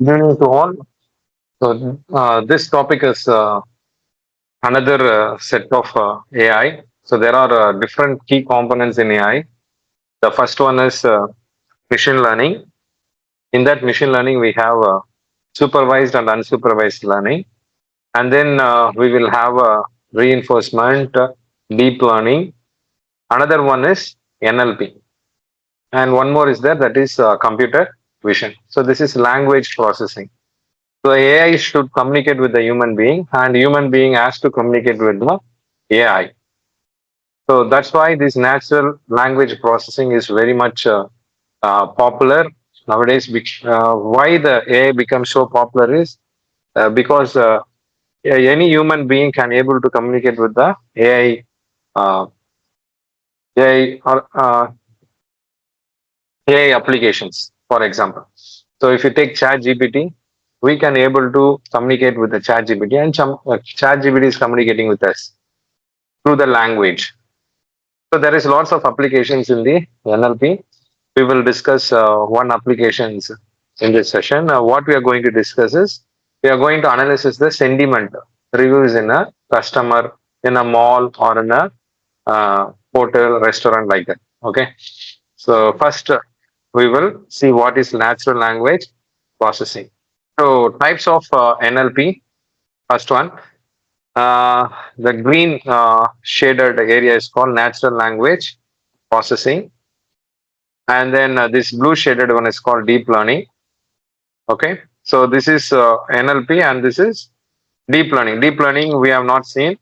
Good evening to all. So, this topic is another set of AI. So, there are different key components in AI. The first one is machine learning. In that machine learning, we have supervised and unsupervised learning. And then we will have reinforcement, deep learning. Another one is NLP. And one more is there, that is computer vision. So, this is language processing. So AI should communicate with the human being, and human being has to communicate with the AI. So that's why this natural language processing is very much popular nowadays. Why the AI becomes so popular is because any human being can able to communicate with the AI, AI or AI applications, for example. So if you take Chat GPT, we can able to communicate with the Chat GPT, and Chat GPT is communicating with us through the language. So there is lots of applications in the NLP. We will discuss one applications in this session. What we are going to discuss is we are going to analyze the sentiment reviews in a customer, in a mall, or in a hotel, restaurant, like that. Okay. So first we will see what is natural language processing. So types of NLP. First one, the green shaded area is called natural language processing, and then this blue shaded one is called deep learning. Okay, so this is NLP, and this is deep learning. Deep learning we have not seen.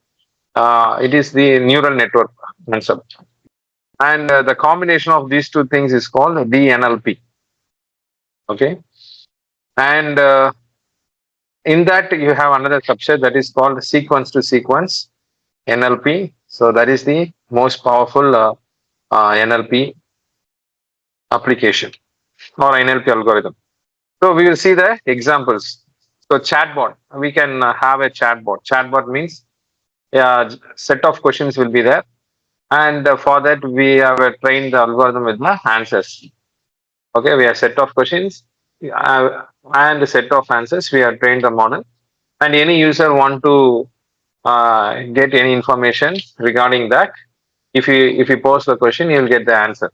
It is the neural network concept, and the combination of these two things is called DNLP. Okay, and in that you have another subset that is called sequence to sequence NLP. So that is the most powerful NLP application or NLP algorithm. So we will see the examples. So chatbot, we can have a chatbot. Chatbot means a set of questions will be there, and for that we have trained the algorithm with the answers. Okay, we have set of questions and a set of answers. We have trained the model, and any user want to get any information regarding that. If you pose the question, you will get the answer.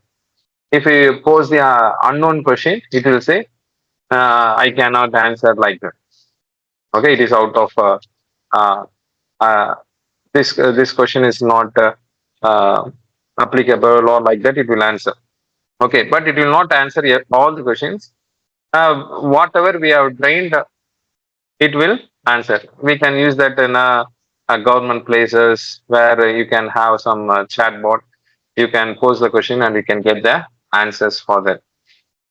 If you pose the unknown question, it will say, I cannot answer like that. Okay, it is out of uh, uh, this question is not applicable, or like that it will answer. Okay, but it will not answer yet all the questions. Whatever we have trained, it will answer. We can use that in government places where you can have some chatbot. You can pose the question and you can get the answers for that.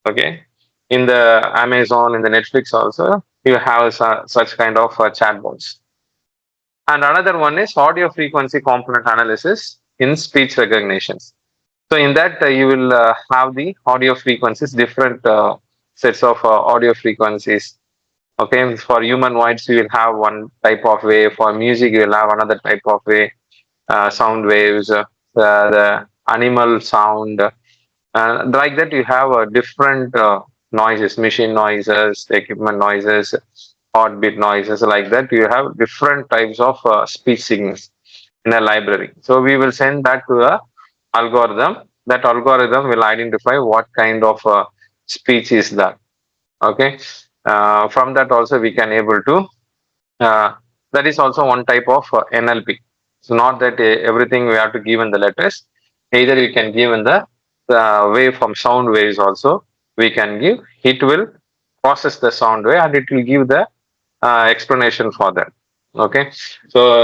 Okay, in the Amazon, in the Netflix also, you have such kind of chatbots. And another one is audio frequency component analysis in speech recognitions. So in that you will have the audio frequencies, different sets of audio frequencies. Okay, for human voice you will have one type of wave. For music you will have another type of wave, sound waves, the animal sound, like that you have different noises, machine noises, equipment noises, heartbeat noises, like that you have different types of speech signals in a library. So we will send that to a algorithm. That algorithm will identify what kind of speech is that. Okay, from that also we can able to that is also one type of NLP. So not that everything we have to give in the letters. Either you can give in the wave from sound waves also we can give. It will process the sound wave and it will give the explanation for that. Okay, so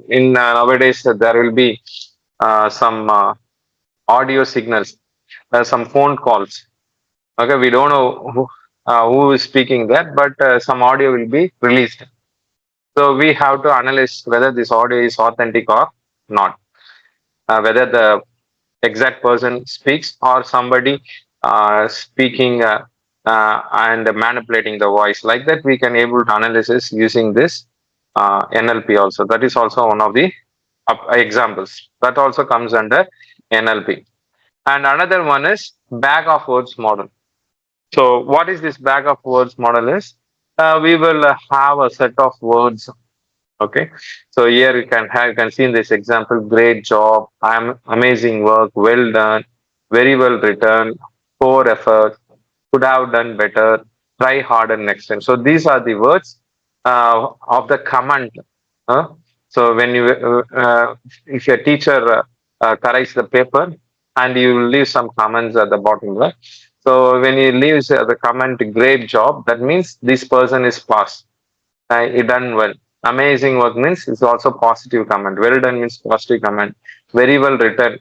in nowadays there will be some audio signals, some phone calls. Okay, we don't know who is speaking that, but some audio will be released. So we have to analyze whether this audio is authentic or not, whether the exact person speaks or somebody speaking and manipulating the voice. Like that, we can able to analysis using this NLP also. That is also one of the examples. That also comes under NLP. And another one is bag of words model. So what is this bag of words model is? we will have a set of words. Okay, so here you can see in this example, great job, amazing work, well done, very well written, poor effort, could have done better, try harder next time. So these are the words of the command. Uh, so when you if your teacher corrects the paper and you leave some comments at the bottom, right? So when he leaves the comment great job, that means this person is passed. He done well. Amazing work means it's also positive comment. Well done means positive comment. Very well written,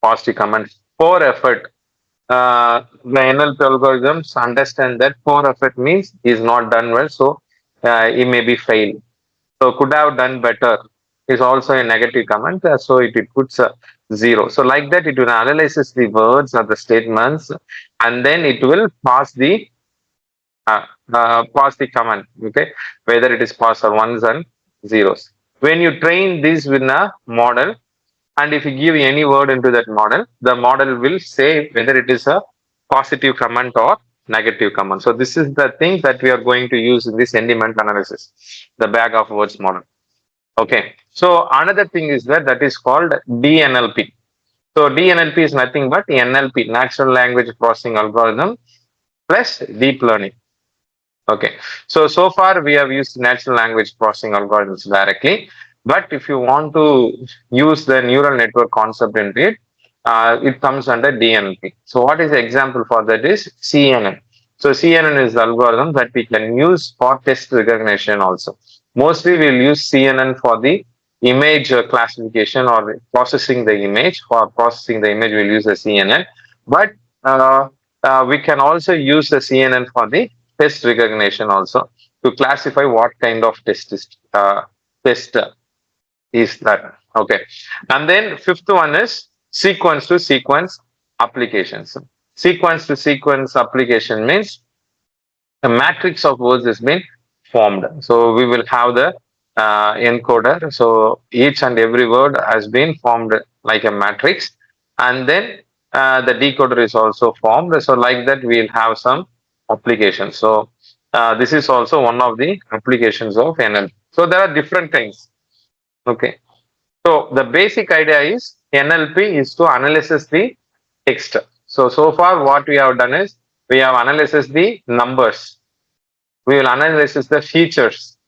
positive comment. Poor effort. The NLP algorithms understand that poor effort means he's not done well, so he may be failed. So could have done better is also a negative comment, so it puts a zero. So like that, it will analyze the words or the statements, and then it will uh, pass the command. Okay, whether it is pass or ones and zeros. When you train this with a model, and if you give any word into that model, the model will say whether it is a positive comment or negative comment. So this is the thing that we are going to use in this sentiment analysis, the bag of words model. Okay. So another thing is that is called DNLP. So DNLP is nothing but NLP, natural language processing algorithm, plus deep learning. Okay. So far we have used natural language processing algorithms directly, but if you want to use the neural network concept into it, it comes under DNLP. So what is the example for that is CNN. So CNN is the algorithm that we can use for text recognition also. Mostly we'll use CNN for the image classification or processing the image. For processing the image, we'll use the CNN. But we can also use the CNN for the test recognition also to classify what kind of test is that. Okay, and then fifth one is sequence to sequence applications. Sequence to sequence application means the matrix of words has been formed. So we will have the encoder. So each and every word has been formed like a matrix, and then the decoder is also formed. So like that, we'll have some applications. So this is also one of the applications of NLP. So there are different things. Okay. So the basic idea is NLP is to analyze the text. So far what we have done is we have analyzed the numbers. We will analyze the features.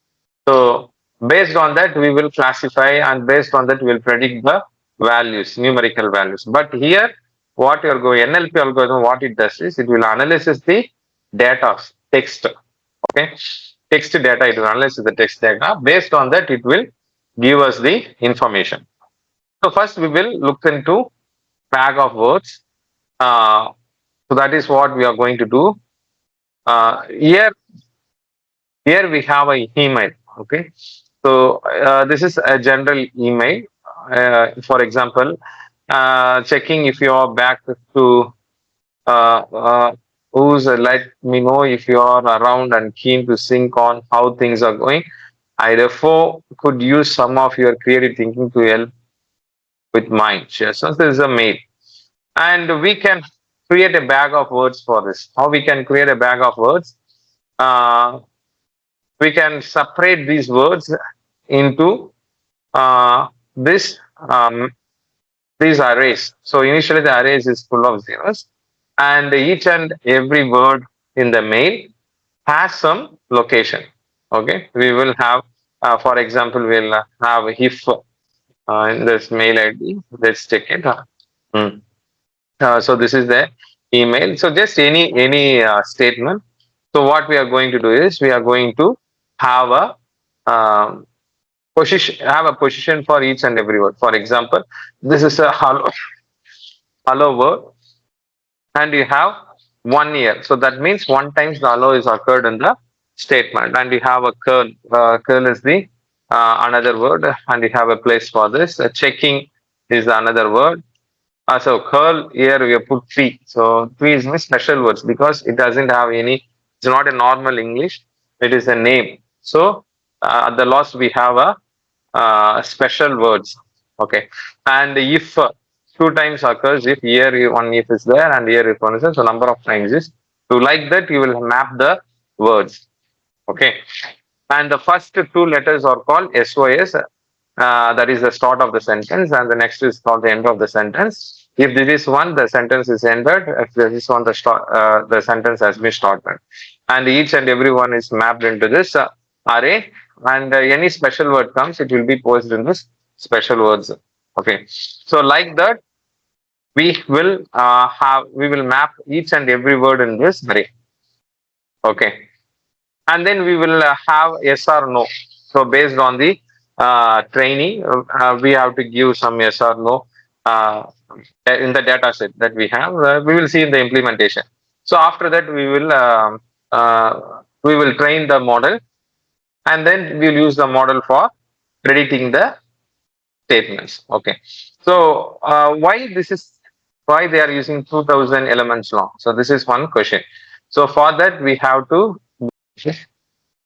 So based on that, we will classify, and based on that, we will predict the values, numerical values. But here, what you are going NLP algorithm, what it does is it will analyze the data, text. Okay, text data. It will analyze the text data. Based on that, it will give us the information. So first, we will look into bag of words. So that is what we are going to do. Here we have a email. Okay, so this is a general email. For example, checking if you are back to who's let me know if you are around and keen to sync on how things are going. I therefore could use some of your creative thinking to help with mine. Yes, so this is a mail, and we can create a bag of words for this. How we can create a bag of words? Uh, we can separate these words into this these arrays. So initially the arrays is full of zeros, and each and every word in the mail has some location. Okay, we will have, for example, we'll have if in this mail ID. Let's check it. Hmm. So this is the email. So just any statement. So what we are going to do is we are going to have a position for each and every word. For example, this is a hello word, and you have 1 year. So that means one times the hello is occurred in the statement, and you have a curl. Curl is the another word, and you have a place for this. Checking is another word. So curl here we have put tree. So tree is special words because it doesn't have any. It's not a normal English. It is a name. So at the last we have a special words. Okay, and if two times occurs, if here one if is there and here if one is there, so number of times is. So like that you will map the words. Okay, and the first two letters are called SOS. That is the start of the sentence, and the next is called the end of the sentence. If this is one, the sentence is ended. If this is one, the sentence has been started. And each and every one is mapped into this array. And any special word comes, it will be posted in this special words. Okay, so like that, we will map each and every word in this array. Okay, and then we will have yes or no. So based on the training, we have to give some yes or no uh, in the data set that we have. We will see in the implementation. So after that, we will train the model, and then we will use the model for predicting the statements. Okay. So why they are using 2000 elements long? So this is one question. So for that we have to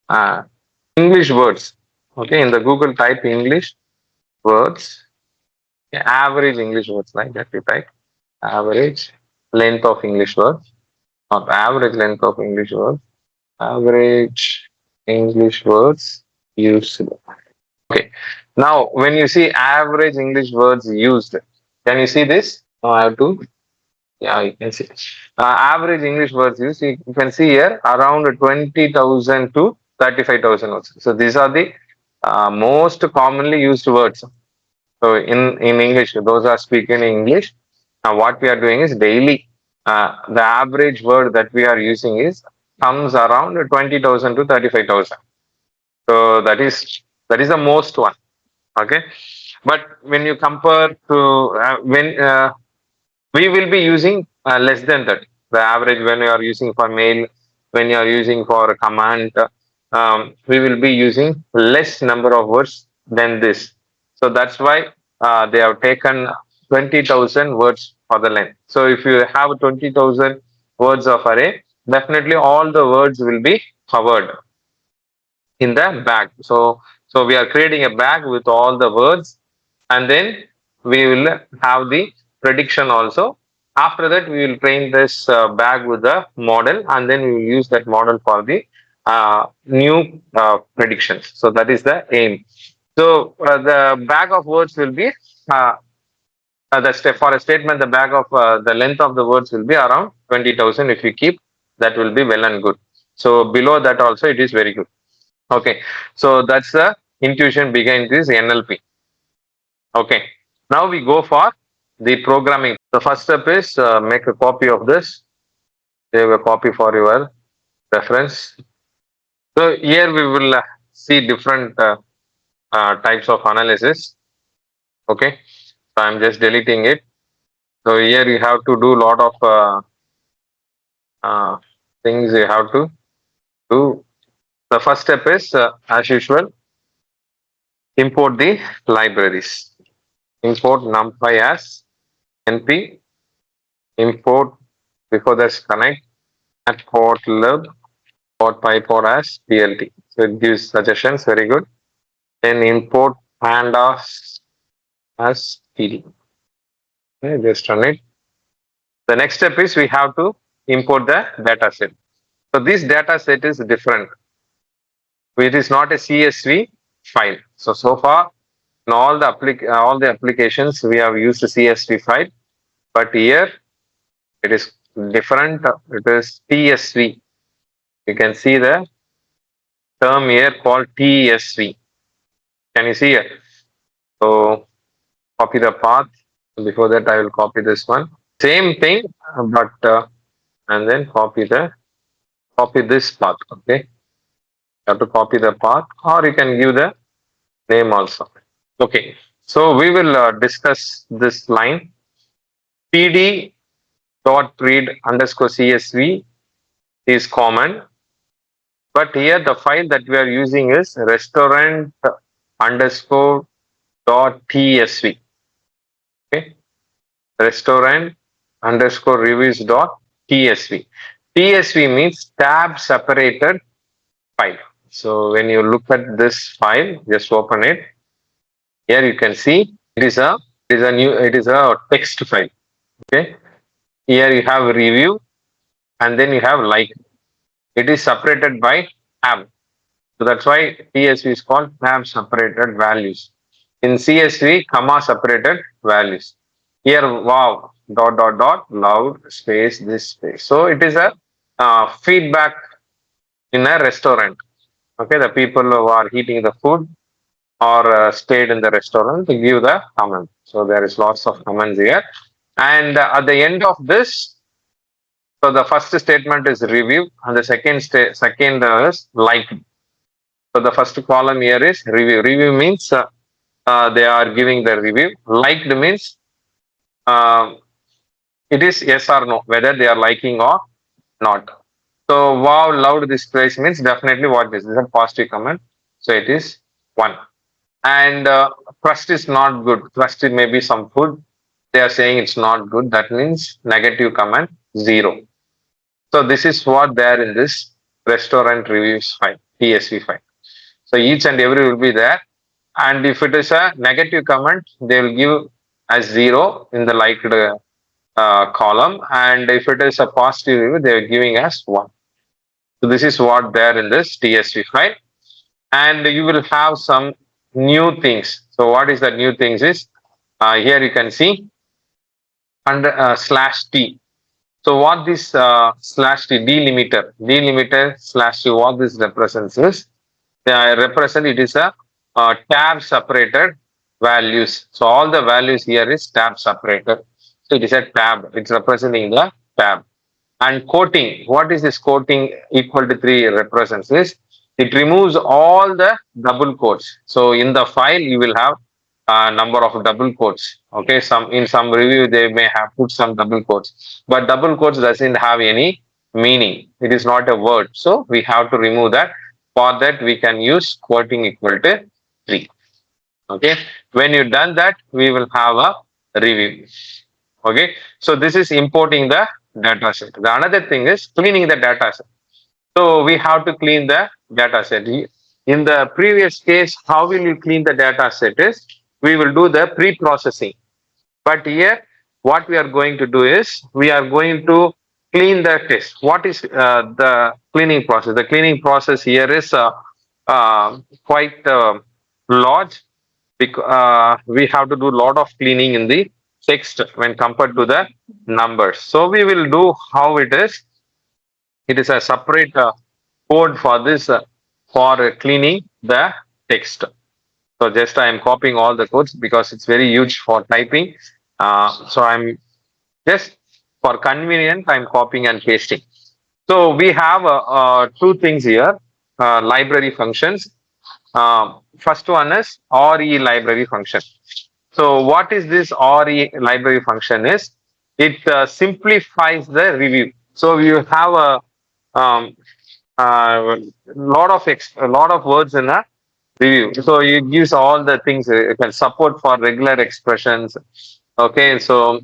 uh, English words. Okay, in the Google type English words, average English words like that. We type average length of English words, not average length of English words, average English words used. Okay, now when you see average English words used, can you see this? No, I have to. Yeah, you can see. Average English words used, you can see here around 20,000 to 35,000 words. So these are the most commonly used words. So in English, those are speaking in English. What we are doing is daily. The average word that we are using is comes around 20,000 to 35,000. So that is the most one. Okay, but when you compare to when we will be using less than that. The average when you are using for mail, when you are using for a command, we will be using less number of words than this. So that's why they have taken 20,000 words for the length. So if you have 20,000 words of array, definitely all the words will be covered in the bag. So we are creating a bag with all the words, and then we will have the prediction also. After that, we will train this bag with the model, and then we will use that model for the new predictions. So that is the aim. So the bag of words will be the step for a statement. The bag of the length of the words will be around 20,000. If you keep, that will be well and good. So below that also, it is very good. Okay, so that's the intuition behind this NLP. Okay, now we go for the programming. The first step is make a copy of this. Save a copy for your reference. So here we will see different types of analysis. Okay, so I'm just deleting it. So here you have to do a lot of things you have to do. The first step is, as usual, import the libraries. Import numpy as np, import before that's connect at portlib, port pypod as plt. So it gives suggestions, very good. Then import pandas as pd. Okay, just run it. The next step is we have to import the data set. So this data set is different. It is not a CSV file. So far in all the applications we have used a CSV file, but here it is different. It is TSV. You can see the term here called TSV. Can you see here? So copy the path. Before that, I will copy this one. Same thing, but and then copy this path. Okay, you have to copy the path, or you can give the name also. Okay, so we will discuss this line. PD dot read underscore CSV is common, but here the file that we are using is restaurant underscore dot tsv. Okay, restaurant underscore reviews dot tsv. TSV means tab separated file. So when you look at this file, just open it. Here you can see it is a text file. Okay, here you have review, and then you have like. It is separated by tab. So that's why TSV is called tab separated values. In CSV, comma separated values. Here, wow, dot dot dot, loud, space, this space. So it is a feedback in a restaurant. Okay, the people who are eating the food or stayed in the restaurant to give the comment. So there is lots of comments here. And at the end of this, so the first statement is review, and the second is like. So the first column here is review. Review means they are giving the review. Liked means uh, it is yes or no, whether they are liking or not. So wow, loved this place means definitely what this is a positive comment. So it is one. And crust is not good. Crust is maybe some food. They are saying it's not good. That means negative comment 0. So this is what there in this restaurant reviews file, TSV file. So each and every will be there. And if it is a negative comment, they will give as 0 in the liked column. And if it is a positive review, they are giving as 1. So this is what there in this TSV file. And you will have some new things. So what is that new things is here you can see under /t. So what this /t delimiter /t, what this represents is represent it is a tab separated values. So all the values here is tab separated. So it is a tab. It's representing the tab. And quoting, what is this quoting equal to 3 represents is it removes all the double quotes. So in the file you will have a number of double quotes. Okay, in some review they may have put some double quotes, but double quotes doesn't have any meaning. It is not a word. So we have to remove that. For that we can use quoting equal to 3. Okay, when you done that, we will have a review. Okay, so this is importing the data set. The another thing is cleaning the data set. So we have to clean the data set. In the previous case, how will you clean the data set is we will do the pre-processing. But here, what we are going to do is we are going to clean the test. What is the cleaning process? The cleaning process here is quite large. We have to do a lot of cleaning in the text when compared to the numbers. So we will do how it is. It is a separate code for this for cleaning the text. So just I am copying all the codes because it's very huge for typing. So I'm just for convenience I'm copying and pasting. So we have two things here: library functions. First one is RE library function. So what is this RE library function is? It simplifies the review. So you have a lot of words in a review. So it gives all the things. It can support for regular expressions. Okay, so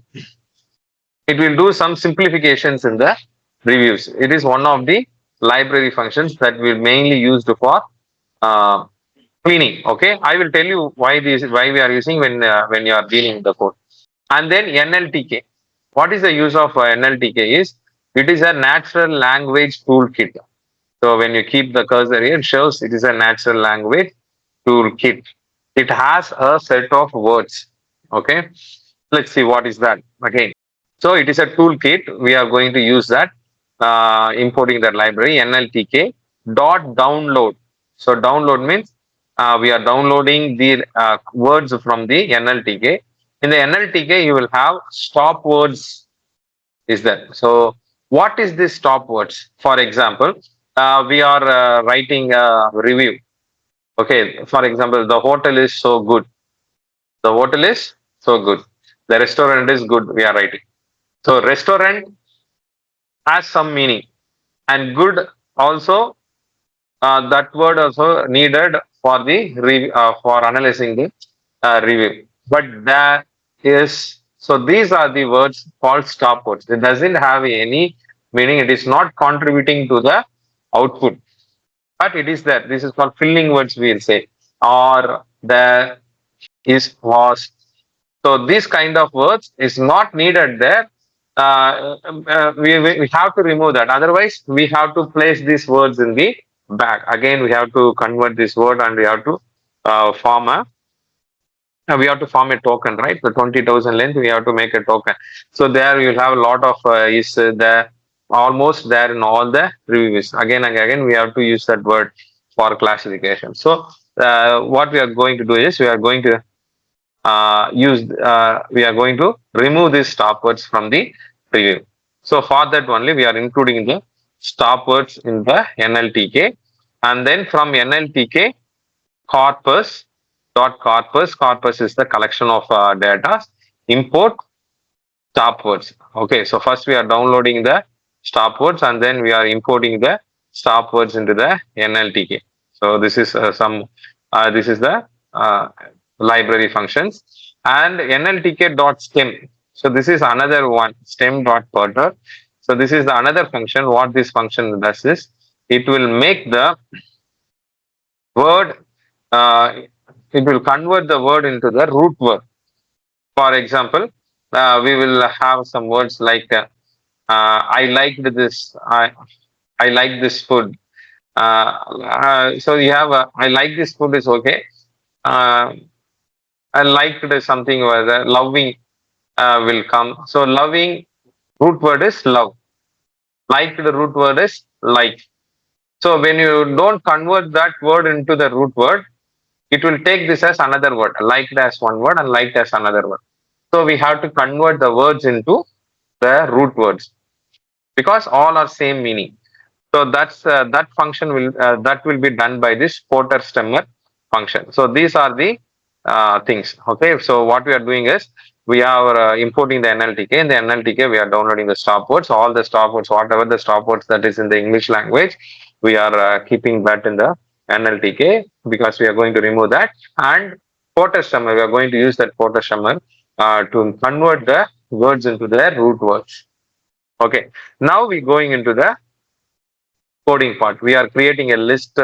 it will do some simplifications in the reviews. It is one of the library functions that we mainly used for uh, cleaning. Okay, I will tell you why we are using when you are dealing with the code. And then NLTK. What is the use of NLTK is it is a natural language toolkit. So when you keep the cursor here, it shows it is a natural language toolkit. It has a set of words. Okay, let's see what is that again. So it is a toolkit. We are going to use that importing that library NLTK dot download. So download means we are downloading the words from the NLTK. In the NLTK, you will have stop words. Is that so? What is this stop words? For example, we are writing a review. Okay, for example, the hotel is so good. The hotel is so good. The restaurant is good. We are writing. So restaurant has some meaning, and good also. That word also needed for the for analyzing the review. But that is so. These are the words called stop words. It doesn't have any meaning. It is not contributing to the output, but it is there. This is called filling words. We'll say or there is was. So this kind of words is not needed there. We have to remove that. Otherwise, we have to place these words in the back. Again, we have to convert this word and we have to form a token, right? The 20,000 length, we have to make a token. So there you'll have a lot of is there almost there in all the reviews. Again and again, we have to use that word for classification. So what we are going to do is we are going to we are going to remove these stop words from the review. So for that only we are including the stop words in the NLTK, and then from NLTK corpus is the collection of data, import stop words. Okay, so first we are downloading the stop words and then we are importing the stop words into the NLTK. So this is this is the library functions, and NLTK.stem. So this is another one, stem.pointer. So this is the another function. What this function does is it will make the word, it will convert the word into the root word. For example, we will have some words like I liked this, I like this food. So you have I like this food is okay. I liked something where the loving will come. So loving root word is love. Like the root word is like. So when you don't convert that word into the root word, it will take this as another word, liked as one word and liked as another word. So we have to convert the words into the root words because all are same meaning. So that's that function will be done by this Porter stemmer function. So these are the things. Okay, so what we are doing is we are importing the NLTK. In the NLTK, we are downloading the stop words. All the stop words, whatever the stop words that is in the English language, we are keeping that in the NLTK because we are going to remove that. And Porter stemmer, we are going to use that Porter stemmer to convert the words into the root words. Okay, now we going into the coding part. We are creating a list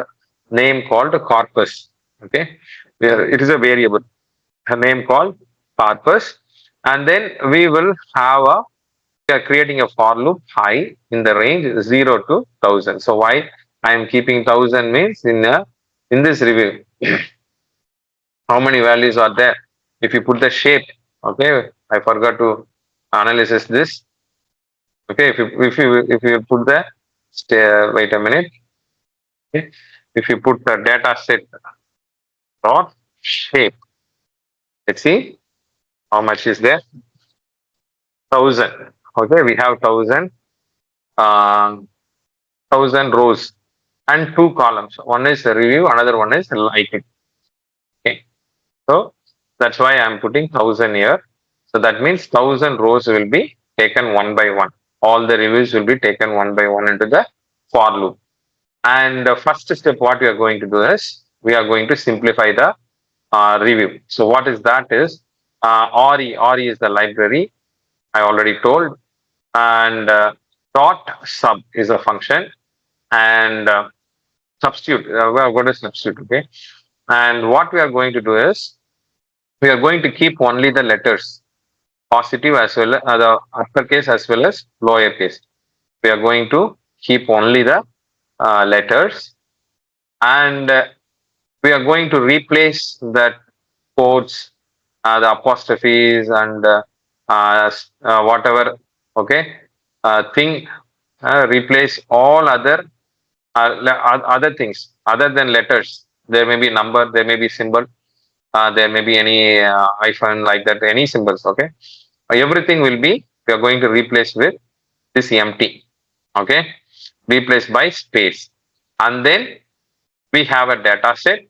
name called corpus. Okay, it is a variable, a name called corpus, and then we will have a we are creating a for loop I in the range 0 to 1000. So why I am keeping 1000 means in this review how many values are there. If you put the shape, okay, I forgot to analyze this. Okay, if you put the wait a minute. Okay, if you put the data set dot shape, let's see how much is there. 1000. Okay, we have 1000, 1000 rows and two columns. One is the review, another one is like it. Okay, so that's why I'm putting 1000 here. So that means 1000 rows will be taken one by one. All the reviews will be taken one by one into the for loop. And the first step, what we are going to do is we are going to simplify the review. So what is that is RE is the library I already told, and dot sub is a function, and substitute. We are going to substitute. Okay, and what we are going to do is we are going to keep only the letters, positive as well as the uppercase as well as lowercase. We are going to keep only the letters, and we are going to replace that quotes, the apostrophes, and whatever. Okay, thing replace all other things other than letters. There may be number, there may be symbol, there may be any hyphen like that, any symbols. Okay, everything will be we are going to replace with this empty. Okay, replaced by space, and then we have a data set.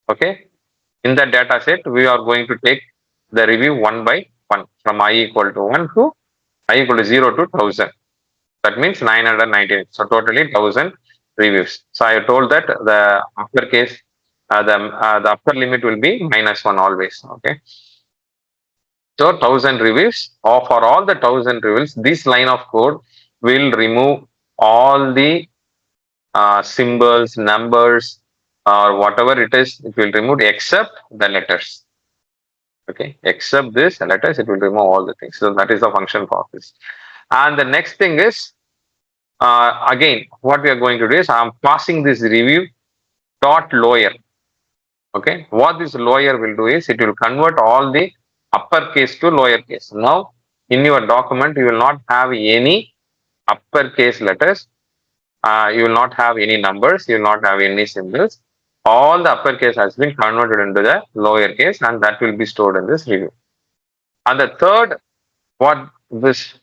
Okay, in the data set we are going to take the review one by one from I equal to 1 to I equal to 0 to 1000. That means 998. So totally 1000 reviews. So I told that the uppercase, the upper limit will be -1 always. Okay. So 1000 reviews, or for all the 1000 reviews, this line of code will remove all the symbols, numbers, or whatever it is. It will remove except the letters. Okay, except this letters, it will remove all the things. So that is the function for this. And the next thing is again, what we are going to do is I am passing this review dot lower. Okay, what this lower will do is it will convert all the uppercase to lowercase. Now, in your document, you will not have any uppercase letters. You will not have any numbers. You will not have any symbols. All the uppercase has been converted into the lowercase, and that will be stored in this review. And the third, what this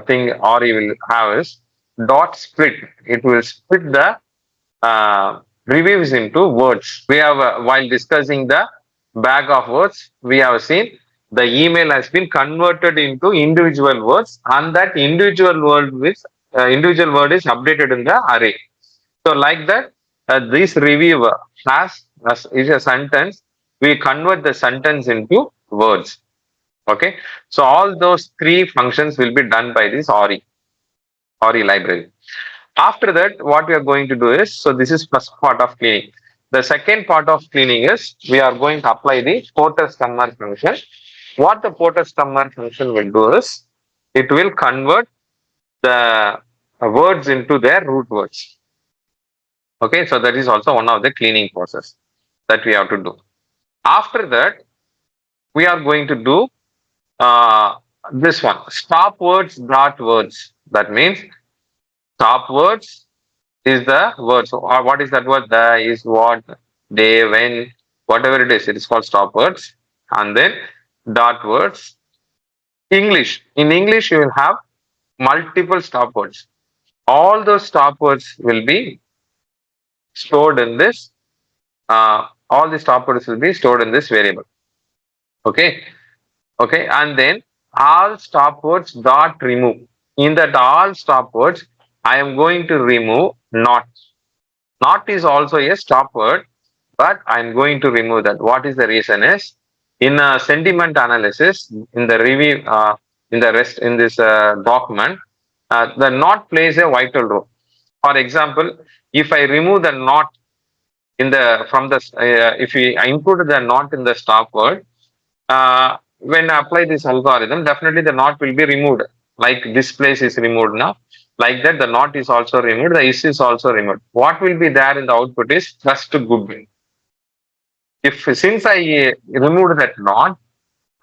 thing or you will have is dot split. It will split the reviews into words. We have, while discussing the bag of words, we have seen the email has been converted into individual words, and that individual word is updated in the array. So like that, this review has is a sentence. We convert the sentence into words. Okay, so all those three functions will be done by this RE library. After that, what we are going to do is, so this is first part of cleaning. The second part of cleaning is we are going to apply the porter stemmer function. What the porter stemmer function will do is it will convert the words into their root words. Okay, so that is also one of the cleaning process that we have to do. After that, we are going to do this one, stop words dot words. That means stop words is the word. So what is that word? The, is, what, day, when, whatever it is called stop words. And then dot words. English. In English, you will have multiple stop words. All those stop words will be stored in this. All the stop words will be stored in this variable. Okay. Okay. And then all stop words dot remove. In that all stop words, I am going to remove not. Not is also a stop word, but I am going to remove that. What is the reason is in a sentiment analysis, in the review, in the rest in this document, the not plays a vital role. For example, if I remove the not in the from the if I included the not in the stop word, when I apply this algorithm, definitely the not will be removed. Like this place is removed now. Like that, the not is also removed, the is also removed. What will be there in the output is just goodwill. If since I removed that not,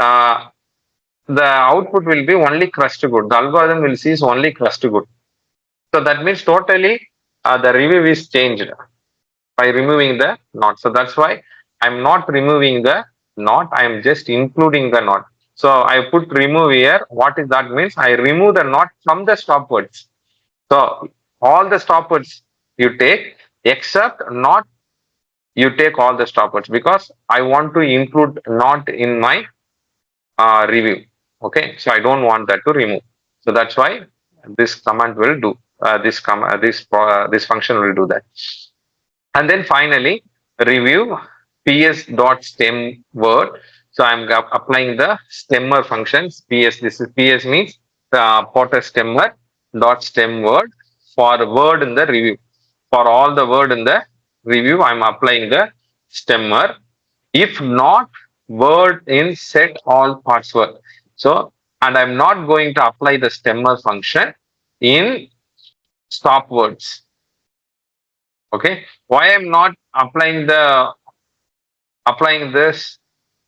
the output will be only crust good. The algorithm will see only crust good. So that means totally the review is changed by removing the not. So that's why I'm not removing the not, I am just including the not. So I put remove here. What is that means? I remove the not from the stop words. So all the stop words you take except not, you take all the stop words because I want to include not in my review. Okay, so I don't want that to remove. So that's why this command will do this function will do that. And then finally review ps dot stem word. So I'm applying the stemmer functions. This is ps means the porter stemmer dot stem word for word in the review. For all the word in the review, I'm applying the stemmer. If not, word in set all parts word. So, and I'm not going to apply the stemmer function in stop words. Okay, why I'm not applying this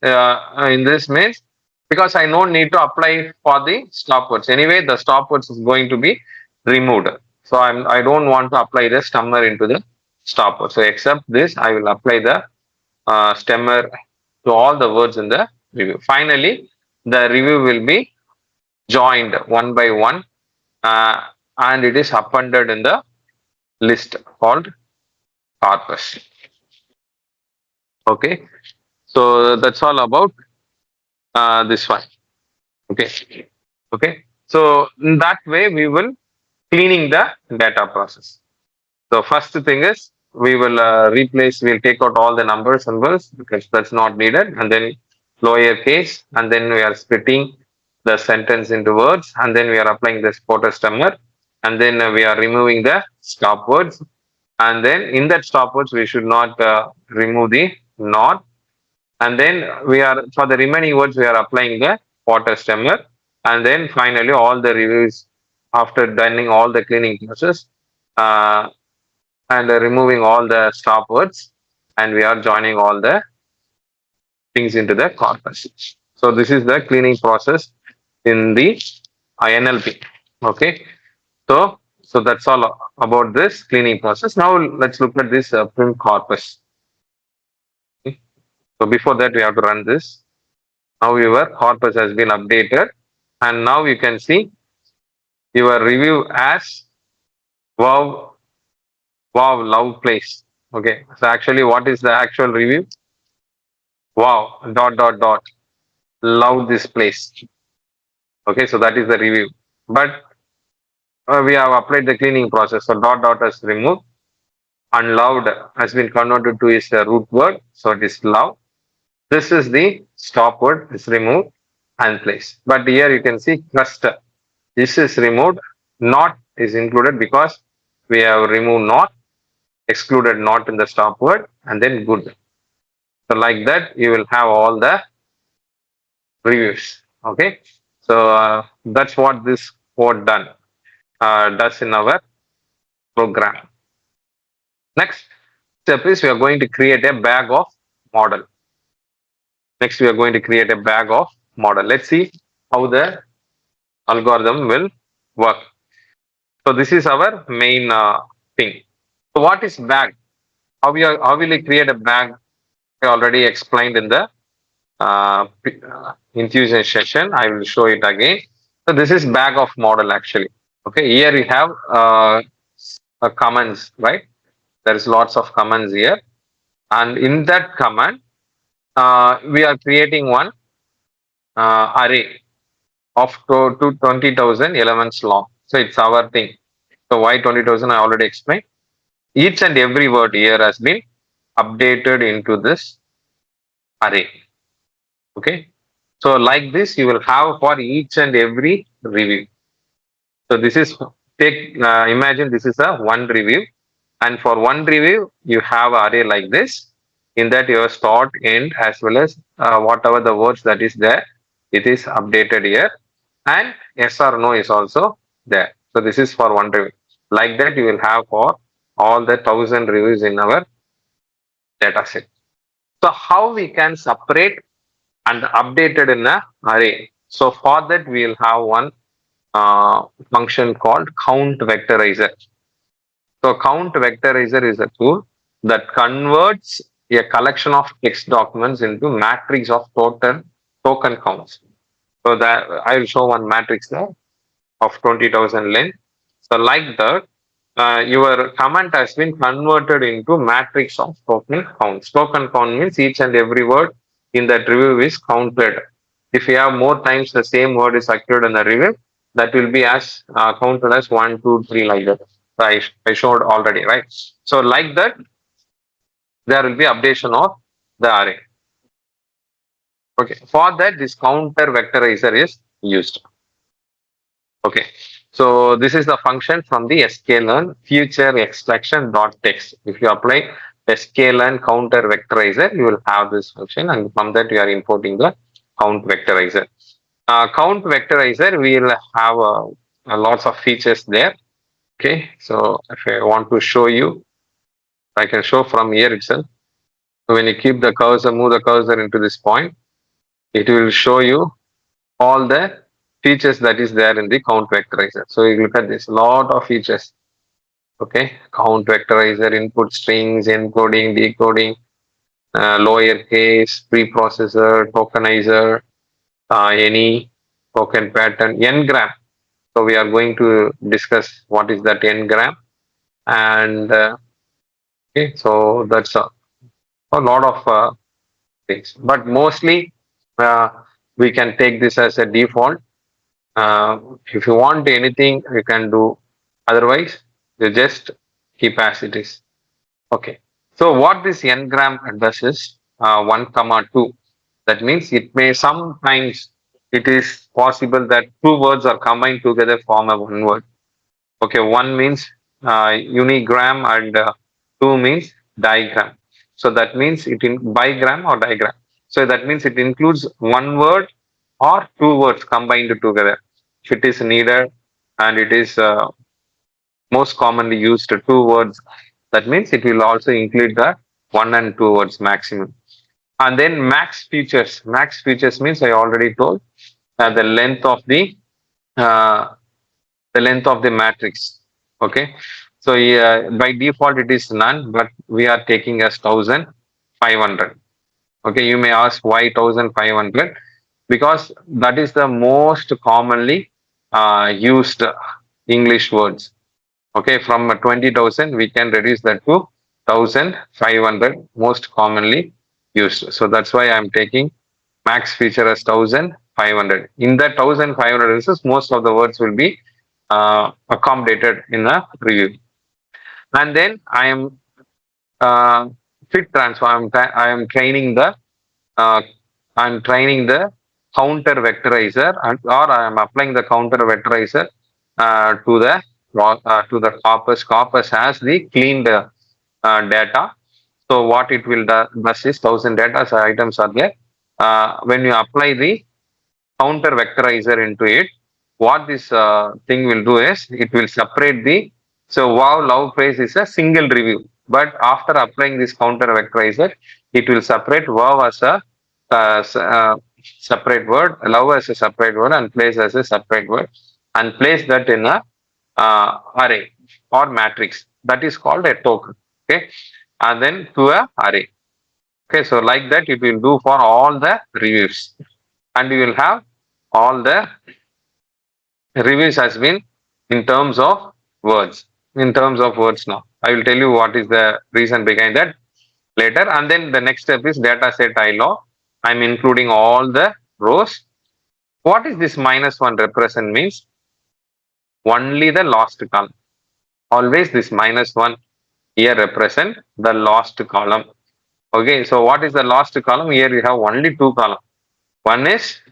in this means because I don't need to apply for the stop words. Anyway, the stop words is going to be removed. So I don't want to apply the stemmer into the stop word. So except this, I will apply the stemmer to all the words in the review. Finally, the review will be joined one by one and it is appended in the list called corpus. Okay, so that's all about this one. Okay, okay. So in that way, we will cleaning the data process. So first thing is we will replace. We'll take out all the numbers symbols because that's not needed, and then lowercase, and then we are splitting the sentence into words, and then we are applying the porter stemmer, and then we are removing the stop words, and then in that stop words we should not remove the not, and then we are for the remaining words we are applying the porter stemmer, and then finally all the reviews after done all the cleaning process uh, and removing all the stop words, and we are joining all the things into the corpus. So this is the cleaning process in the NLP. Okay, so that's all about this cleaning process. Now let's look at this print corpus. Okay. So before that we have to run this. Now your corpus has been updated, and now you can see your review as wow wow love place. Okay, so actually what is the actual review? Wow dot dot dot love this place. Okay, so that is the review. But we have applied the cleaning process. So dot dot has removed, and loved has been converted to its root word. So it is love. This is the stop word is removed and placed. But here you can see cluster. This is removed. Not is included because we have removed not, excluded not in the stop word, and then good. So like that you will have all the reviews. Okay. So that's what this code does in our program. Next step is we are going to create a bag of model. Next, we are going to create a bag of model. Let's see how the algorithm will work. So this is our main thing. So what is bag? How will we create a bag? I already explained in the infusion session. I will show it again. So this is bag of model actually. Okay, here we have commands, right? There is lots of commands here, and in that command, we are creating one array of to 20,000 elements long. So it's our thing. So why 20,000? I already explained. Each and every word here has been updated into this array. Okay. So like this, you will have for each and every review. So this is imagine this is a one review, and for one review you have an array like this. In that your start, end, as well as whatever the words that is there, it is updated here, and yes or no is also there. So this is for one review. Like that you will have for all the 1,000 reviews in our data set. So how we can separate and update it in a array? So for that we will have one function called count vectorizer. So count vectorizer is a tool that converts a collection of text documents into matrix of token counts. So that I will show one matrix there of 20,000 length. So like that, your comment has been converted into matrix of token counts. Token count means each and every word in that review is counted. If you have more times the same word is occurred in the review, that will be as counted as 1, 2, 3 like that. I showed already, right? So like that, there will be updation of the array. Okay, for that this counter vectorizer is used. Okay, so this is the function from the sklearn future extraction dot text. If you apply sklearn counter vectorizer, you will have this function, and from that you are importing the count vectorizer. Count vectorizer will have lots of features there. Okay, so if I want to show you, I can show from here itself. So when you keep the cursor, move the cursor into this point, it will show you all the features that is there in the count vectorizer. So you look at this, lot of features. Okay, count vectorizer, input strings, encoding, decoding, lowercase, preprocessor, tokenizer, any token pattern, n-gram. So we are going to discuss what is that n-gram, and okay, so that's a lot of things, but mostly we can take this as a default. If you want anything, you can do. Otherwise, you just keep as it is. Okay. So what this n-gram does is 1, 2. That means it may sometimes it is possible that two words are combined together form a one word. Okay, one means unigram and two means diagram. So that means it in bigram or diagram. So that means it includes one word or two words combined together if it is needed. and it is most commonly used two words. That means it will also include the one and two words maximum. And then max features. Max features means I already told the length of uh, the length of the matrix. Okay, so by default it is none, but we are taking as 1500. Okay, you may ask why 1500? Because that is the most commonly used English words. Okay, from 20,000 we can reduce that to 1500, most commonly used. So that's why I'm taking max feature as 1500. In that 1500 instances, most of the words will be accommodated in a review. And then I am fit transfer. I am training the uh, I'm training the counter vectorizer, or I am applying the counter vectorizer to the corpus. Corpus has the cleaned data. So what it will do is 1000 data items are there. When you apply the counter vectorizer into it, what this thing will do is it will separate the, so wow love phrase is a single review, but after applying this counter vectorizer, it will separate wow as a separate word, love as a separate word, and place as a separate word, and place that in a array or matrix. That is called a token. Okay, and then to a array. Okay, so like that it will do for all the reviews, and you will have all the reviews has been in terms of words. In terms of words now, I will tell you what is the reason behind that later. And then the next step is data set ILO. I'm including all the rows. What is this -1 represent means? Only the last column. Always this -1 here represent the last column. Okay, so what is the last column? Here you have only two columns. One is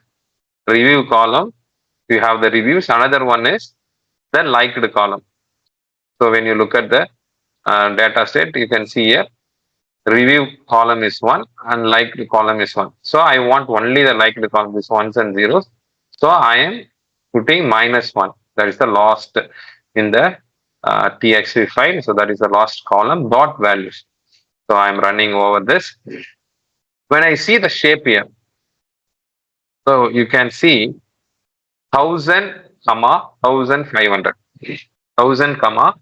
review column. You have the reviews. Another one is the liked column. So when you look at the data set, you can see here review column is 1 and liked column is 1. So I want only the liked column is ones and zeros. So I am putting -1. That is the last in the txt file. So that is the last column dot values. So I am running over this. When I see the shape here, so you can see 1000 comma 1500. 1000 comma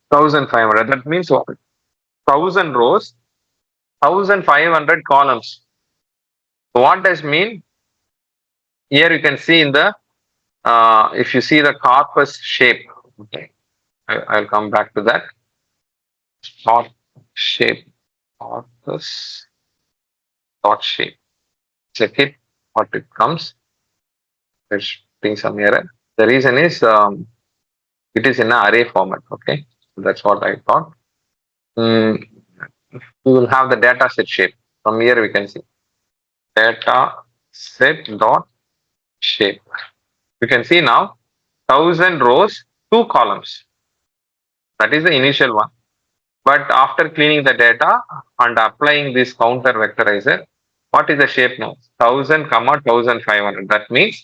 1500. That means what? 1000 rows, 1500 columns. So what does mean? Here you can see in the if you see the corpus shape. Okay, I'll come back to that. Dot shape, corpus dot shape. Check it what it comes. There's being some error. The reason is it is in an array format. Okay, so that's what I thought. We will have the data set shape. From here we can see data set dot shape. You can see now 1000 rows, 2 columns. That is the initial one. But after cleaning the data and applying this counter vectorizer, what is the shape now? 1000 comma 1500. That means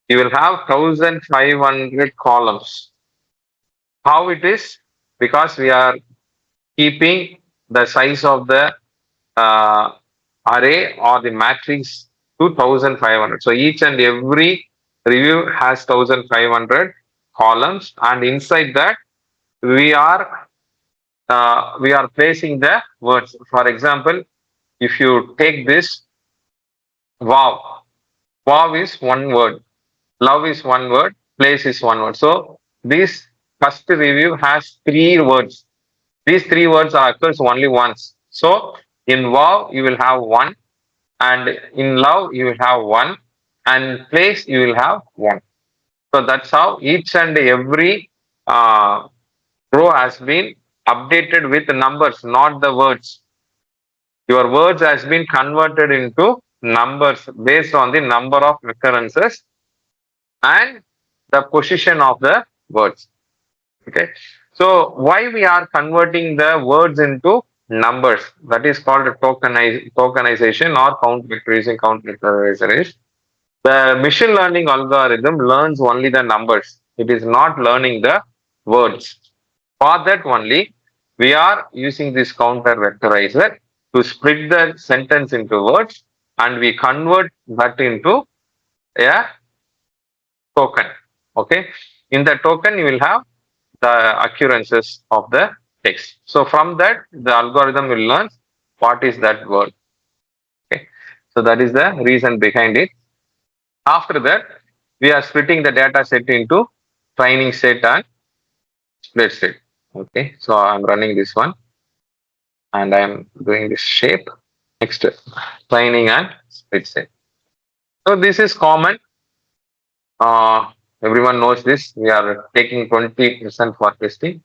you will have 1500 columns. How it is? Because we are keeping the size of the array or the matrix to 1500. So each and every review has 1500 columns, and inside that we are placing the words. For example, if you take this wow, wow is one word, love is one word, place is one word. So this first review has 3 words. These 3 words occurs only once. So in wow you will have 1, and in love you will have 1, and place you will have 1. So that's how each and every row has been updated with numbers, not the words. Your words has been converted into numbers based on the number of occurrences and the position of the words. Okay, so why we are converting the words into numbers? That is called a tokenization or count vectorization. Count vectorization is the machine learning algorithm learns only the numbers. It is not learning the words. For that only, we are using this counter vectorizer to split the sentence into words, and we convert that into a token. Okay. In the token, you will have the occurrences of the text. So from that, the algorithm will learn what is that word. Okay. So that is the reason behind it. After that, we are splitting the data set into training set and split set. Okay. So I'm running this one and I'm doing this shape. Next, training and split set. So this is common. Uh, Everyone knows this. We are taking 20% for testing.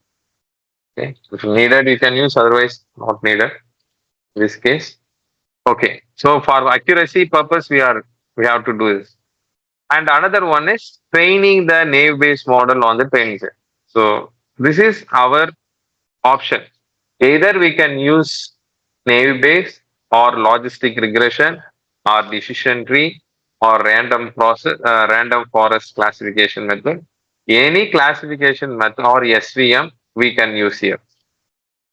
Okay. If needed, you can use, otherwise not needed in this case. Okay. So for accuracy purpose, we have to do this. And another one is training the naive based model on the training set. So this is our option. Either we can use naive based or logistic regression or decision tree or random forest classification method. Any classification method or SVM we can use here.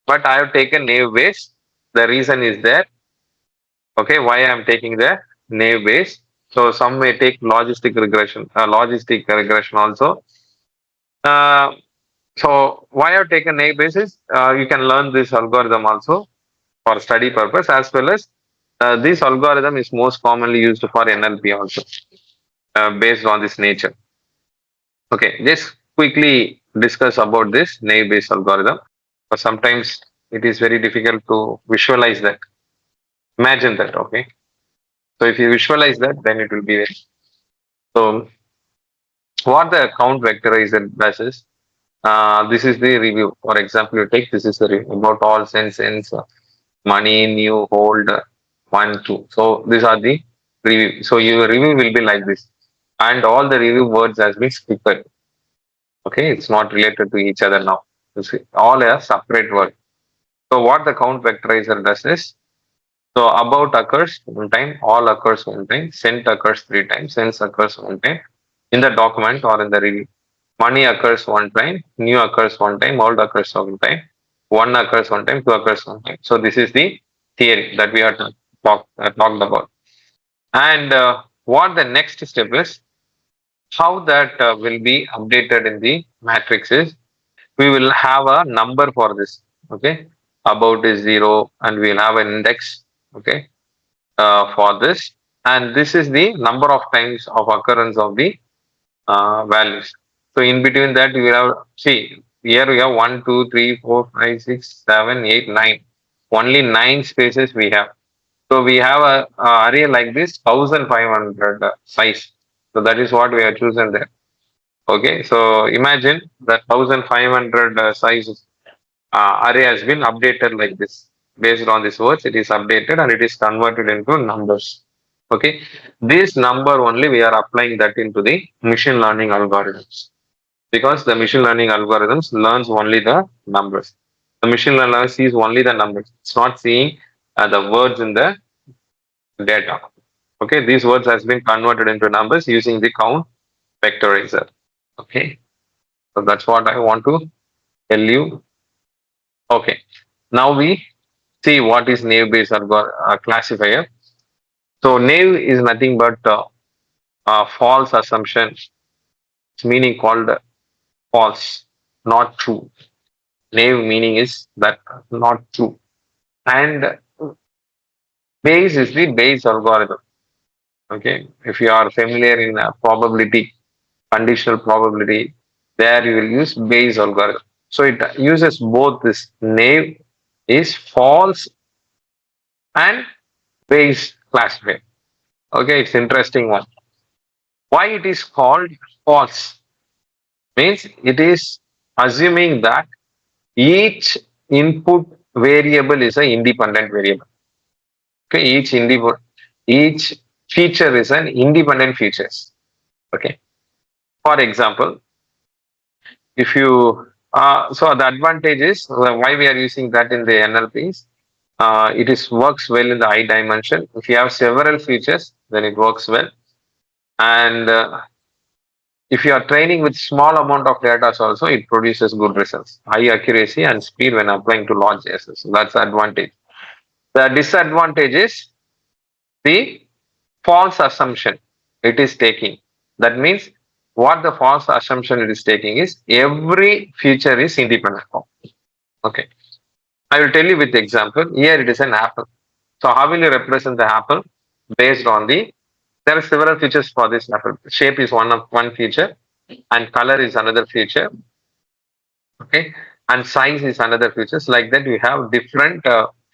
But I have taken naive based. The reason is there. Okay, why I am taking the naive based. So some may take logistic regression also. Uh, so why I have taken naive basis? You can learn this algorithm also for study purpose, as well as this algorithm is most commonly used for NLP also, based on this nature. Okay, just quickly discuss about this naive based algorithm. But sometimes it is very difficult to visualize that. Imagine that. Okay, so if you visualize that, then it will be very. So what the count vectorizer does is, this is the review. For example, you take this is the review about all sense, money, new, hold, 1, 2. So these are the review. So your review will be like this, and all the review words has been skipped. Okay, it's not related to each other now. It's all a separate word. So what the count vectorizer does is, so about occurs one time, all occurs one time, sent occurs 3 times, sense occurs one time in the document or in the review. Money occurs one time, new occurs one time, old occurs one time, one occurs one time, two occurs one time. So this is the theory that we are talked about. And what the next step is, how that will be updated in the matrix is, we will have a number for this. Okay, about is 0, and we will have an index. Okay, for this, and this is the number of times of occurrence of the values. So in between that, we have, see, here we have 1, 2, 3, 4, 5, 6, 7, 8, 9. Only 9 spaces we have. So we have a array like this, 1500 size. So that is what we have chosen there. Okay, so imagine that 1500 size array has been updated like this. Based on these words, it is updated and it is converted into numbers. Okay, this number only we are applying that into the machine learning algorithms, because the machine learning algorithms learns only the numbers. The machine learner sees only the numbers. It's not seeing the words in the data. Okay, these words has been converted into numbers using the count vectorizer. Okay, so that's what I want to tell you. Okay, now we see what is naive based classifier. So naive is nothing but false assumption. Its meaning called false, not true. Naive meaning is that not true. And Bayes is the Bayes algorithm. Okay, if you are familiar in probability, conditional probability, there you will use Bayes algorithm. So it uses both this naive is false and Bayes classifier. Okay, it's interesting one. Why it is called false? Means it is assuming that each input variable is an independent variable. Okay, each feature is an independent features. Okay. For example, if you so the advantage is why we are using that in the NLPs. It is works well in the I dimension. If you have several features, then it works well. And if you are training with small amount of data also, it produces good results, high accuracy and speed when applying to large data. So that's the advantage. The disadvantage is the false assumption it is taking. That means what the false assumption it is taking is every feature is independent. Okay. I will tell you with the example. Here it is an apple. So how will you represent the apple? Based on there are several features for this apple. Shape is one feature, and color is another feature. Okay, and size is another features. Like that, you have different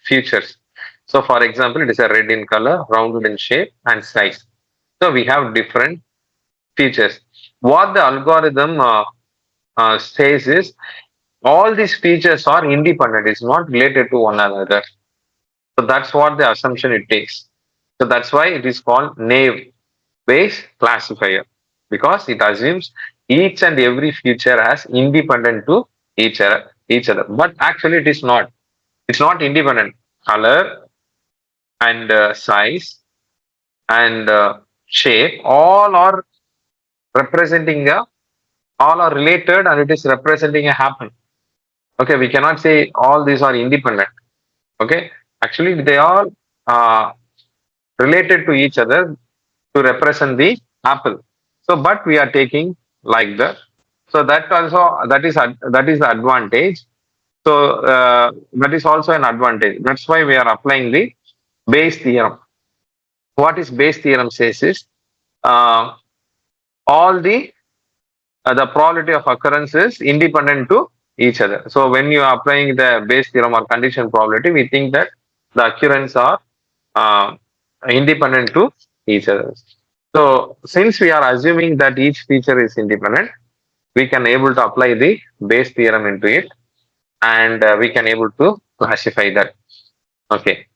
features. So, for example, it is a red in color, rounded in shape, and size. So we have different features. What the algorithm says is all these features are independent. It's not related to one another. So that's what the assumption it takes. So that's why it is called naive Bayes classifier, because it assumes each and every feature as independent to each other. But actually it is not. It's not independent. Color and size and shape all are representing a all are related, and it is representing a happen. Okay, we cannot say all these are independent. Okay, actually they are uh, related to each other to represent the apple. So, but we are taking like that. So that also that is the advantage. So that is also an advantage. That's why we are applying the Bayes theorem. What is Bayes theorem says is uh, all the probability of occurrence is independent to each other. So when you are applying the Bayes theorem or condition probability, we think that the occurrence are uh, independent to each other. So since we are assuming that each feature is independent, we can able to apply the Bayes theorem into it, and we can able to classify that. Okay.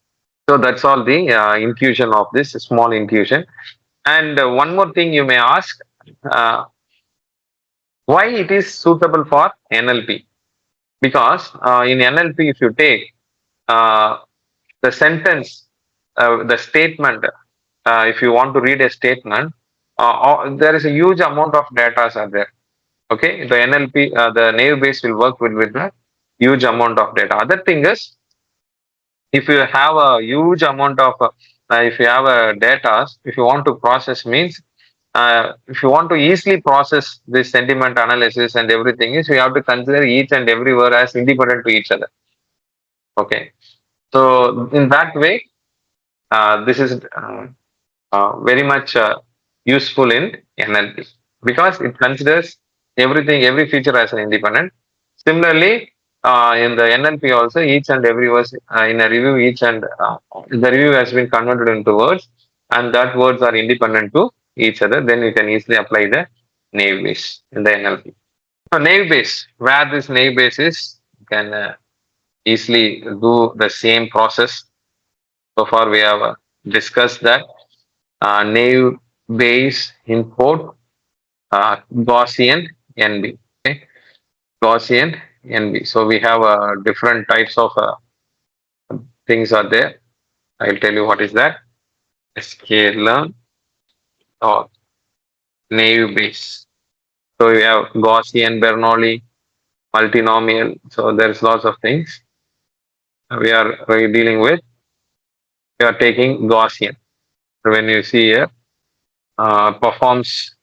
So that's all the intuition of this small intuition. And one more thing you may ask, uh, why it is suitable for NLP? Because in NLP, if you take uh, the sentence, the statement, if you want to read a statement, there is a huge amount of data are there. Okay, the NLP, the naive Bayes will work with a huge amount of data. Other thing is, if you have a huge amount of, if you have a data, if you want to process means, if you want to easily process this sentiment analysis and everything is, you have to consider each and every word as independent to each other. Okay, so in that way, this is very much useful in NLP because it considers every feature as an independent. Similarly, in the NLP also, each and every was in a review, the review has been converted into words, and that words are independent to each other. Then you can easily apply the naive Bayes in the NLP. So naive Bayes, where this naive Bayes is, you can easily do the same process. So far, we have discussed that naive Bayes import Gaussian NB. Okay, Gaussian NB. So we have different types of things are there. I'll tell you what is that. Scalar or naive Bayes. So we have Gaussian, Bernoulli, multinomial. So there's lots of things we are dealing with. We are taking Gaussian. So when you see here, performs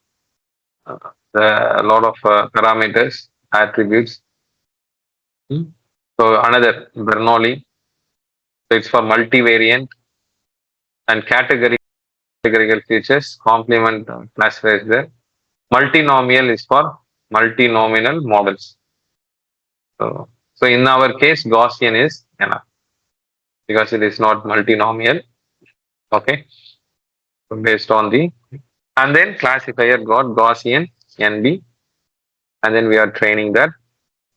a lot of parameters, attributes. So another Bernoulli. So it's for multivariant and categorical features. Complement classifier is there. Multinomial is for multinomial models. So in our case, Gaussian is enough because it is not multinomial. Okay. So based on the and then classifier got Gaussian NB, and then we are training that.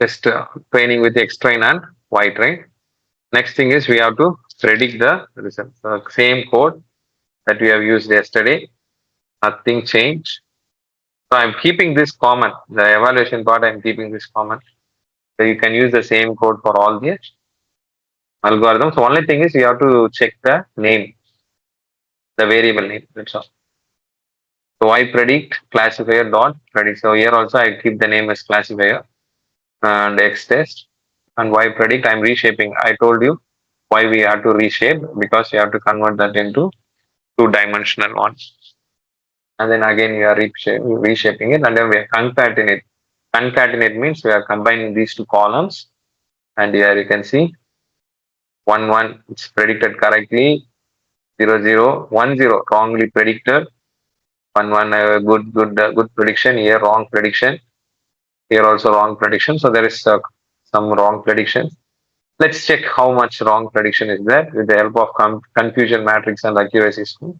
Just training with X train and Y train. Next thing is we have to predict the result. So same code that we have used yesterday. Nothing changed. So I'm keeping this common. The evaluation part I'm keeping this common. So you can use the same code for all the algorithms. So only thing is you have to check the name, the variable name. That's all. So I predict classifier dot predict. So here also I keep the name as classifier and X test and Y predict. I'm reshaping. I told you why we have to reshape because you have to convert that into two-dimensional one. And then again we are reshaping it and then we are concatenate. Concatenate means we are combining these two columns and here you can see 1 1 it's predicted correctly 0 0 1 0 wrongly predicted 1 1 good prediction here wrong prediction here also wrong prediction so there is some wrong prediction. Let's check how much wrong prediction is there with the help of confusion matrix and accuracy score.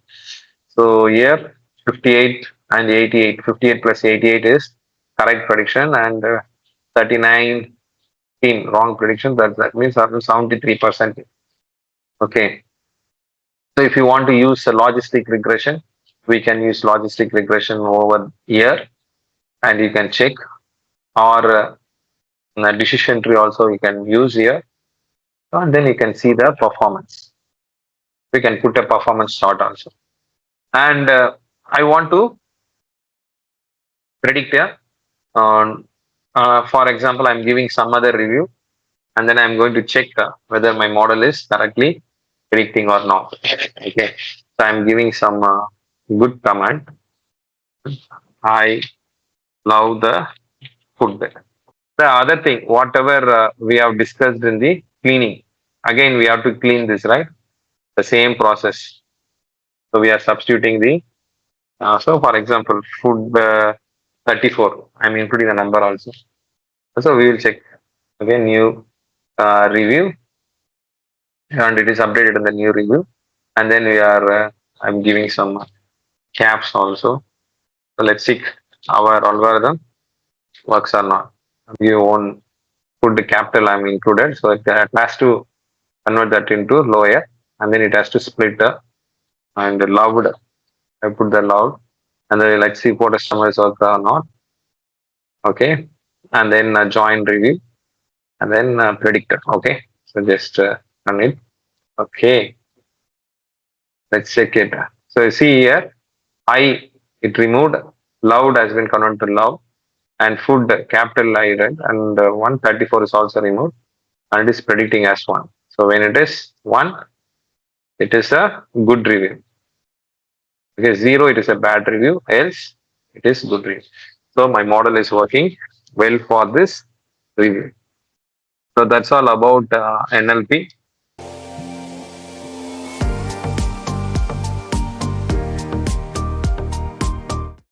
So here 58 and 88, 58 plus 88 is correct prediction and 39 wrong prediction. That means around 73%. Okay. So if you want to use a logistic regression, we can use logistic regression over here and you can check or decision tree also you can use here and then you can see the performance. We can put a performance chart also. And I want to predict a for example, I'm giving some other review and then I'm going to check whether my model is correctly predicting or not. Okay, so I'm giving some good command. I love the food. The other thing, whatever we have discussed in the cleaning, again we have to clean this, right? The same process. So we are substituting the, so for example, food 34, I'm including the number also. So we will check again new review and it is updated in the new review and then we are I'm giving some caps also. So let's see our algorithm works or not. Your own put capital I'm included so it has to convert that into lower and then it has to split and loved I put the loved and then let's see what customers work or not. Okay, and then join review and then predictor. Okay, so just run it. Okay, let's check it. So you see here, I it removed loud has been converted to love and food capital I read and 134 is also removed and it is predicting as 1. So when it is 1, it is a good review. Okay, 0 it is a bad review, else it is good review. So my model is working well for this review. So that's all about NLP.